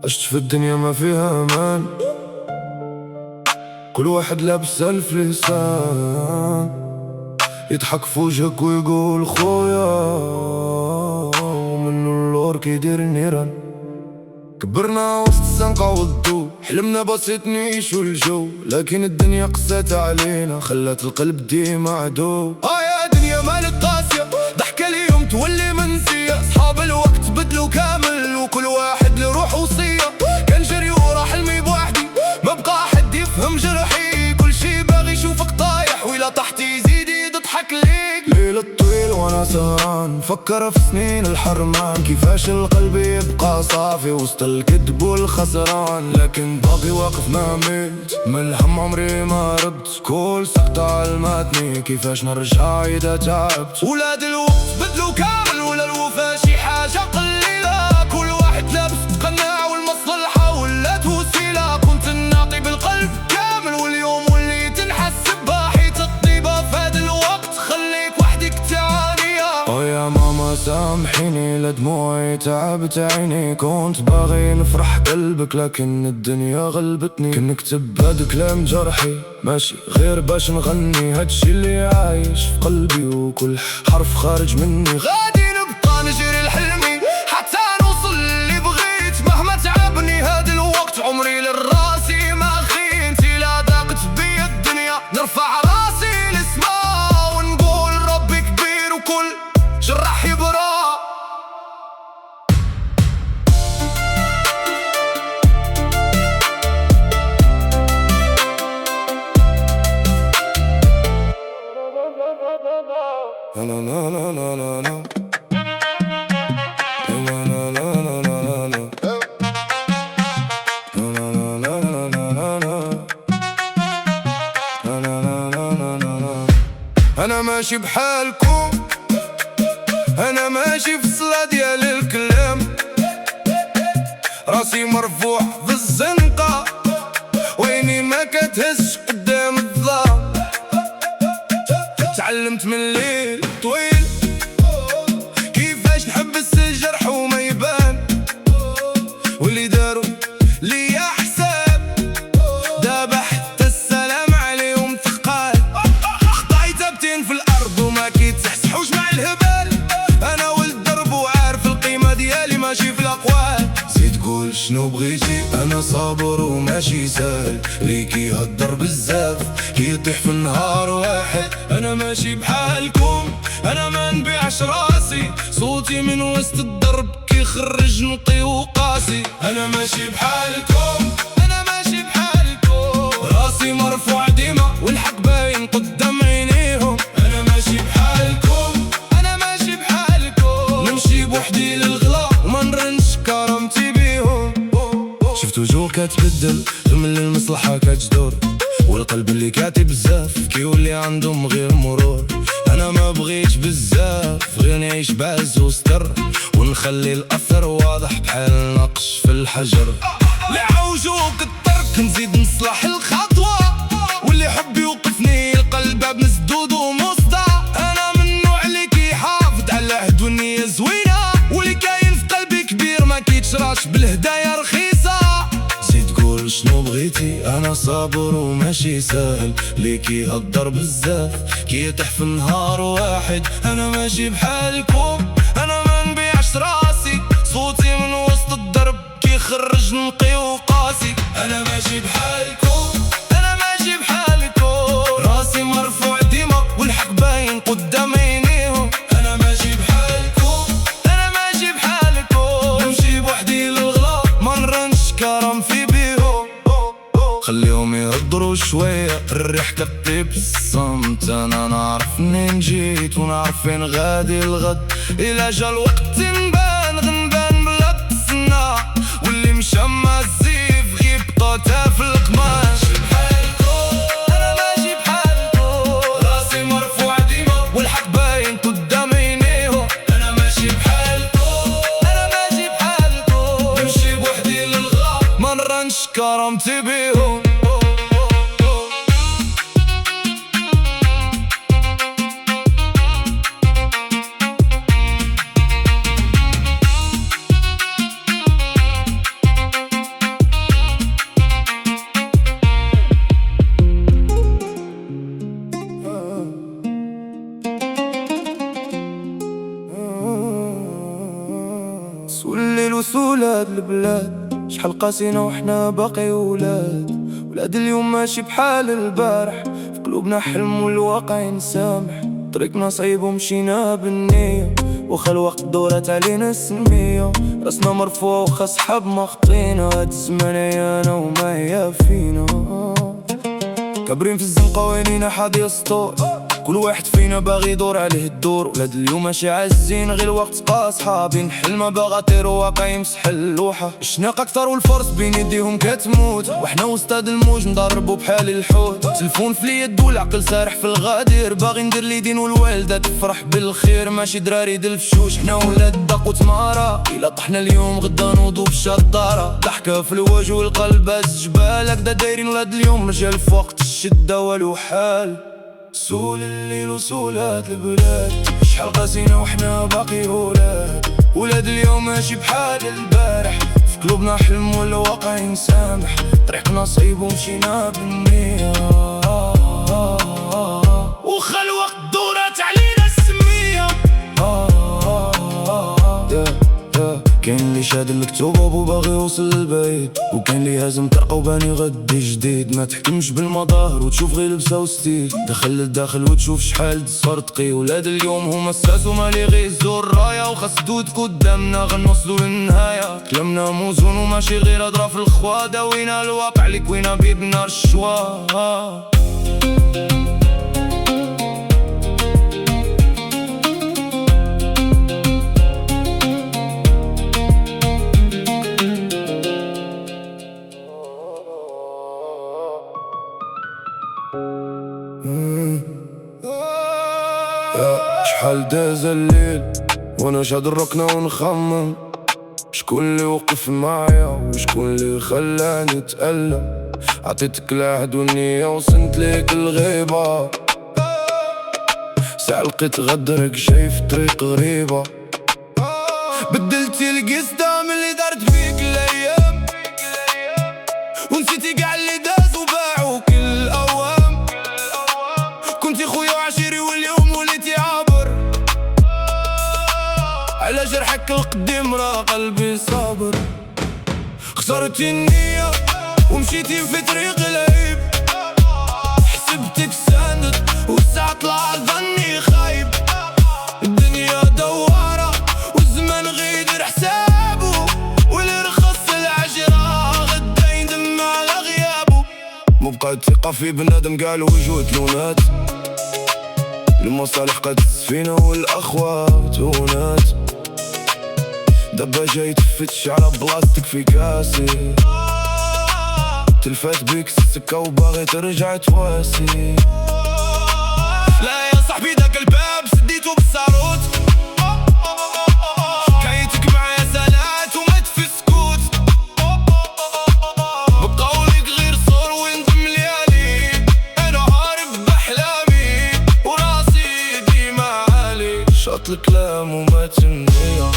عشت في الدنيا ما فيها امان، كل واحد لابس ألف لسان، يضحك في وجهك ويقول خويا، ومنو اللور كيدير النيران. كبرنا وسط الزنقة والضو، حلمنا بسيط نعيشو الجو، لكن الدنيا قسات علينا، خلات القلب ديما عدو. يا دنيا مالك قاسية، ضحكة اليوم تولي منسية، صحاب الوقت بدلو كامل، وكل واحد لروح وصية. كان جري ورا حلمي بوحدي، ما بقى حد يفهم جرحي، كل شي باغي يشوفك طايح، وإلا طحت يزيد يضحك ليك. ليل الطويل وانا سهران، فكر في سنين الحرمان، كيفاش القلب يبقى صافي وسط الكذب والخسران. لكن باقي واقف ما ملت، من الهم عمري ما ربت، كل سقطة علمتني كيفاش نرجع إذا تعبت. ولاد الوقت بدلو كامل، ولا الوفا شي حاجة قليلة، كل واحد لابس قناع والمصلحة ولات وسيلة. كنت نعطي بالقلب كامل، واليوم وليت نحسب بحيت الطيبة، فهاد الوقت خليك وحدك تعانيها. يا ماما سامحيني لدموعي تعبت عيني، كنت باغي نفرح قلبك لكن الدنيا غلبتني. كنكتب هاد كلام جرحي ماشي غير باش نغني، هادشي اللي عايش في قلبي وكل حرف خارج مني. غادي نبقى نجري لحلمي حتى نوصل اللي بغيت، مهما تعبني هاد الوقت عمري للراسي ما خينت. لا ضاقت بيا الدنيا نرفع راسي للسما، ونقول ربي كبير وكل جرح يبرى. أنا ماشي بحالكم، أنا ماشي في صلاة ديال الكلام، راسي مرفوع في الزنقة، ويني ما كتهزش قدام الظلام. تعلمت من الليل طويل كيفاش نحبس الجرح وما يبان، واللي داروا ليا حساب دابا حتى السلام عليهم ثقال. خطاي ثابتين في الأرض وما كيتسحسحوش مع الهبال، أنا ولد درب وعارف القيمة ديالي ماشي في الأقوال. زيد قول شنو بغيتي، أنا صابر وماشي سهل، لي كيهدر بزاف كيطيح في النهار واحد. أنا ماشي بحالكم، أنا ما نبيعش راسي، صوتي من وسط الدرب كيخرج نقي وقاسي. أنا ماشي بحالكم، أنا ماشي بحالكم، راسي مرفوع ديما والحق باين قدام عينيهم. أنا ماشي بحالكم، أنا ماشي بحالكم، نمشي بوحدي للغلا وما نرنش كرامتي بيهم. شفت وجوه كتبدل من المصلحة كتجدور، والقلب اللي كاتب بزاف كيولي عندهم غير مرور. أنا ما بغيتش بزاف غير نعيش بعز وستر، ونخلي الأثر واضح بحال نقش في الحجر. اللي عوجوك الترك نزيد نصلح الخطوة، واللي حب يوقفني القلب باب مسدود ومصدع. أنا من النوع اللي كيحافظ على العهد والنية زوينة، واللي كاين في قلبي كبير ما كيتشراش بالهدايا رخيصة. زيد قول شنو بغيتي، أنا صابر وماشي سهل، لي كيهدر بزاف كيطيح في النهار واحد. أنا ماشي بحالكم، أنا ما نبيعش راسي، صوتي من وسط الدرب كيخرج نقي وقاسي. أنا ماشي بحالكم، أنا ماشي بحالكم، راسي مرفوع ديما والحق باين قدام عينيهم. أنا ماشي بحالكم، أنا ماشي بحالكم، نمشي بوحدي للغلا ما نرنش كرم في بيهم. خليهم يهضروا شوية، الريح كطيب الصمت. أنا نعرف منين جيت ونعرف فين غادي الغد، إلا جا الوقت نبان غنبان بلا تسنى، واللي مشى ما الزيف غيبقى تا في القماش. أنا ماشي بحالكم، راسي مرفوع ديما والحق باين قدام عينيهم. أنا ماشي بحالكم، أنا ماشي بحالكم، نمشي بوحدي للغا ما نرنش كرامتي بيهم. قاسينا وحنا باقي ولاد اليوم ماشي بحال البارح. في قلوبنا حلم والواقع ينسامح، طريقنا صعيب ومشينا بالنية، وخا الوقت دورت علينا السمية. راسنا مرفوع وخا صحاب ما خطينا، هاد الزمان عيانا وما هي فينا. كابرين في الزنقة وينينا حاضي سطور، كل واحد فينا باغي يدور عليه الدور. ولاد اليوم ماشي عزين غير الوقت بقى صحابين، حلمة باغا طير واقع يمسح اللوحة. الشناق اكتر والفرص بين يديهم كتموت، وحنا وسطاد الموج نضربو بحال الحوت. تلفون في اليد والعقل سارح في الغادير، باغي ندير ليدين والوالدة تفرح بالخير. ماشي دراري دلفشوش حنا ولاد دق وتمارة، إلا طحنا اليوم غدا نوضو بشطارة. ضحكة في الوجه والقلب هز جبال، هكدا دايرين ولاد اليوم رجال في وقت الشدة والو حال. سول الليل وسولات البلاد، شحال قاسينا وحنا باقي ولاد اليوم ماشي بحال البارح. في قلوبنا حلم والواقع ينسامح، طريقنا صعيب ومشينا بالنية، وخا الوقت دورت علينا السمية. كاين اللي شاد المكتوب وباغي يوصل للبيت، وكاين اللي هازم طرقه وباني غدي جديد. ما تحكمش بالمظاهر وتشوف غير لبسه وستيل، دخل للداخل وتشوف شحال دصفر تقي. ولاد اليوم هما الساس ومالي غيزو الراية، وخاص دود قدامنا غنوصلو للنهاية. كلامنا موزون وماشي غير هضرة في الخوا، داوينا الواقع اللي كوينا بيه بنار الشوا. شحال داز الليل وانا شاد الركنة ونخمم، شكون اللي وقف معايا وشكون اللي خلاني اتألم. عطيتك العهد والنية وصنت ليك الغيبة، ساعة لقيت غدرك جاي في طريق غريبة. بدلتي القصة من اللي دارت بيك الايام، ونسيتي قاع اللي داز وباعوا كل الاوام. كنتي خويا وعشيري واليوم وليتي عابر، على جرحك القديم راه قلبي صابر. خسرتي النية ومشيتي في طريق العيب، حسبتك ساند والساعة طلع ظني خايب. الدنيا دوارة والزمان غيدير حسابه، واللي رخص العشرة غدا يندم على غيابه. مبقات ثقة في بنادم قال وجود لونات، المصالح قد السفينة والأخوات هونات. دابا جاي تفتش على بلاصتك في كاسي، تلفات بيك السكة وباغي ترجع تواسي. لا يا صاحبي داك الباب سديتو بالصاروت، حكايتك معايا سنات ومات في سكوت. بقولك غير صور ونضم ليالي، انا عارف باحلامي وراسي ديما عالي. شاط الكلام ومات النية،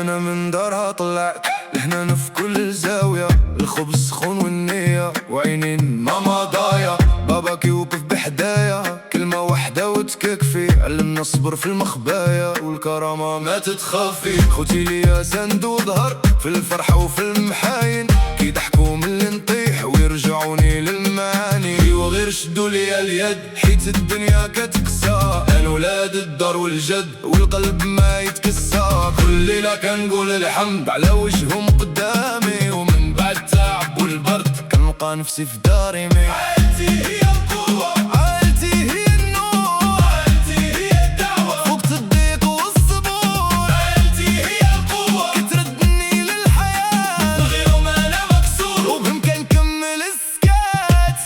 أنا من دارها طلعت لهنا في كل زاوية، الخبز سخون والنية وعينين ماما ضايع. باباك يوقف بحدايا كلمة واحدة وتكفي، علمنا الصبر في المخبايا والكرامة ما تتخفي. خوتي ليا سند وظهر في الفرحة وفي المحاين، كي ضحكوا من اللي نطيح ويرجعوني للمعاني. وغير شدوا ليا اليد حيت الدنيا كتكسى، انا ولاد الدار والجد والقلب ما يتكسى. كل ليلة كنقول الحمد على وجههم قدامي، ومن بعد التعب والبرد كنلقى نفسي في داري. عائلتي هي القوة، عائلتي هي النور، عائلتي هي الدعوة وقت الضيق والصبور. عائلتي هي القوة كتردني للحياة، غيرهم أنا مكسور وبإمكان نكمل السكات.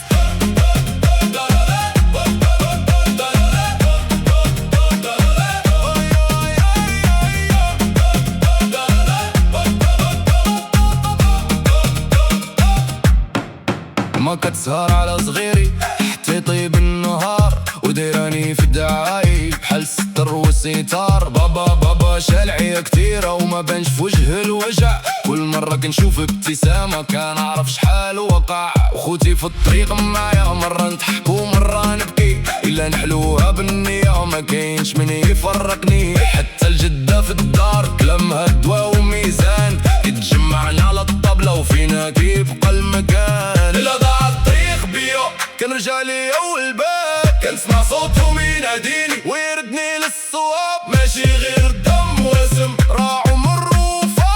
كتسهر على صغيري حتى يطيب النهار، وديراني في الدعايب بحال ستر وستار. بابا شالعية كتيرة وما بانش في وجه الوجع، كل مرة كنشوف ابتسامة كنعرف شحال وقع. وخوتي في الطريق معايا مرة نضحك ومرة نبكي، إلا نحلوها بالنية ما كاينش من يفرقني. حتى الجدة في الدار كلامها دواء وميزان، كتجمعنا على الطبلة وفينا كيبقى المكان. إلا ضاع الطريق بيا كنرجع ليا والباب، كنسمع صوتهم يناديني ويردني للصواب. ماشي غير دم واسم راع ومروفة،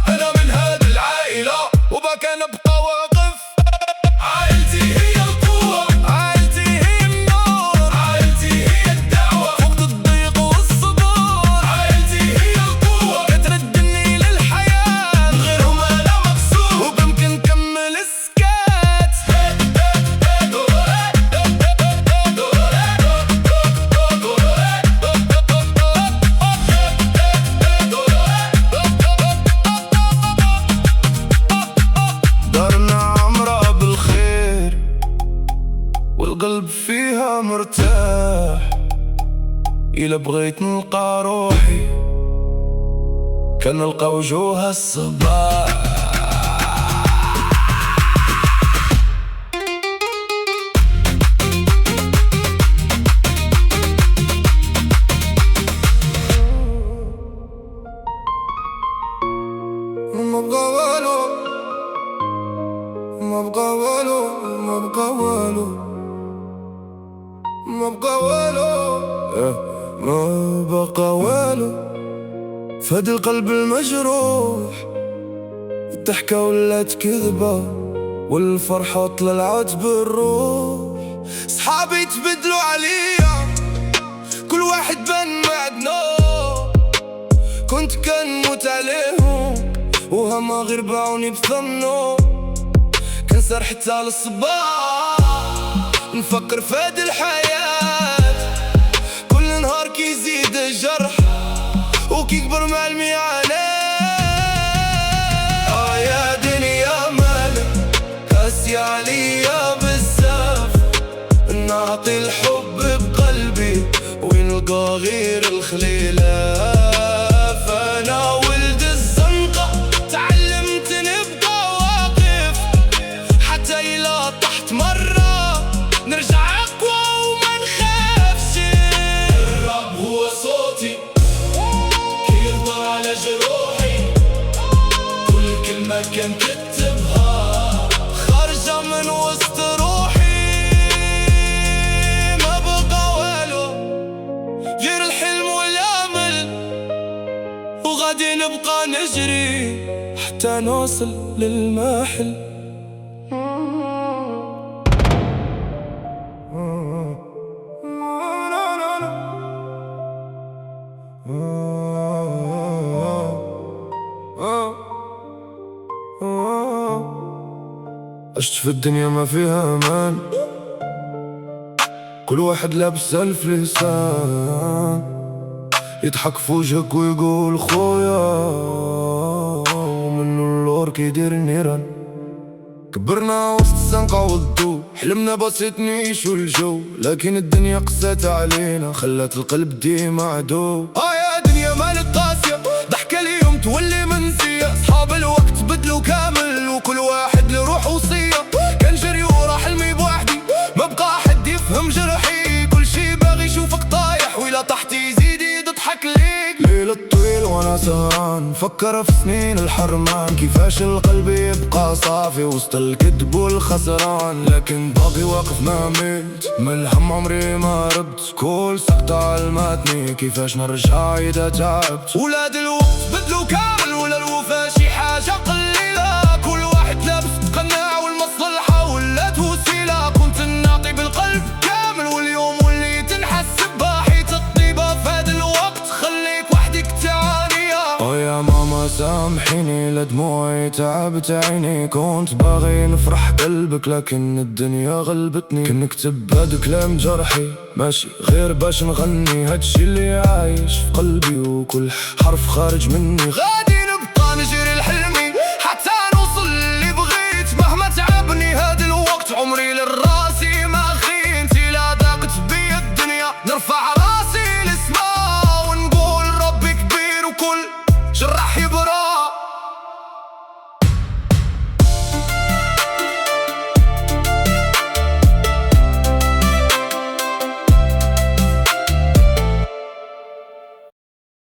أنا من هاد العائلة وباكا نبقى واقف. عائلتي هي القوة، عائلتي هي النور، عائلتي هي الدعوة فوق الضيق والصبور. عائلتي هي القوة كتردني للحياة، غيرهم أنا مكسور وبمكن نكمل السكات. دارنا عمرها بالخير والقلب فيها مرتاح، إلا بغيت نلقى روحي كنلقى وجوه الصباح. ما بقى والو، ما بقى والو، ما بقى والو، ما بقى والو، ما بقى والو. فهاد القلب المجروح الضحكة ولات كذبة والفرحة طلعت بالروح. صحابي تبدلوا عليا كل واحد بان معدنو، كنت كنموت عليهم وهما غير باعوني بثمنو. كنسهر حتى للصباح نفكر في هاد الحياة، كل نهار كيزيد الجرح وكيكبر مع المعاناة. يا دنيا مالك قاسية عليا بزاف، نعطي الحب بقلبي ونلقى غير الخليلاف. أنا ولد الزنقة تعلمت نبقى واقف، حتى إلا طحت مرة نرجع أقوى وما نخافش. الراب هو صوتي كيرضى على جروحي، كل كلمة كنكتبها خارجة من وسط روحي. ما بقى والو غير الحلم والأمل، وغادي نبقى نجري حتى نوصل للمحل. عشت في الدنيا ما فيها امان، كل واحد لابس ألف لسان، يضحك في وجهك ويقول خويا ومنو اللور كيدير النيران. كبرنا وسط الزنقة والضو، حلمنا بسيط نعيشو الجو، لكن الدنيا قسات علينا خلات القلب ديما عدو. يا دنيا مالك قاسية، ضحكة اليوم تولي منسية. صحاب الوقت بدلوا كامل وكل واحد لروح وصية. كنجري ورا حلمي بوحدي ما بقى حد يفهم جرحي، كل شي باغي يشوفك طايح وإلا طحت يزيد يضحك ليك. ليل الطويل وانا سهران فكر في سنين الحرمان، كيفاش القلب يبقى صافي وسط الكذب والخسران. لكن باقي واقف ما ملت من الهم عمري ما ربت، كل سقطة علمتني كيفاش نرجع إذا تعبت. ولاد الوقت بدلوا كامل ولا الوفا شي حاجة قليلة، كل واحد لابس تقنع والمصلحة ولات وسيلة. كنت نعطي بالقلب كامل واليوم وليت نحسب بحيت الطيبة. في هذا الوقت خليك وحدك تعانيها. يا ماما سامحيني لدموعي تعبت عيني، كنت باغي نفرح قلبك لكن الدنيا غلبتني. كنكتب هاد كلام جرحي ماشي غير باش نغني، هادشي اللي عايش في قلبي وكل حرف خارج مني غادي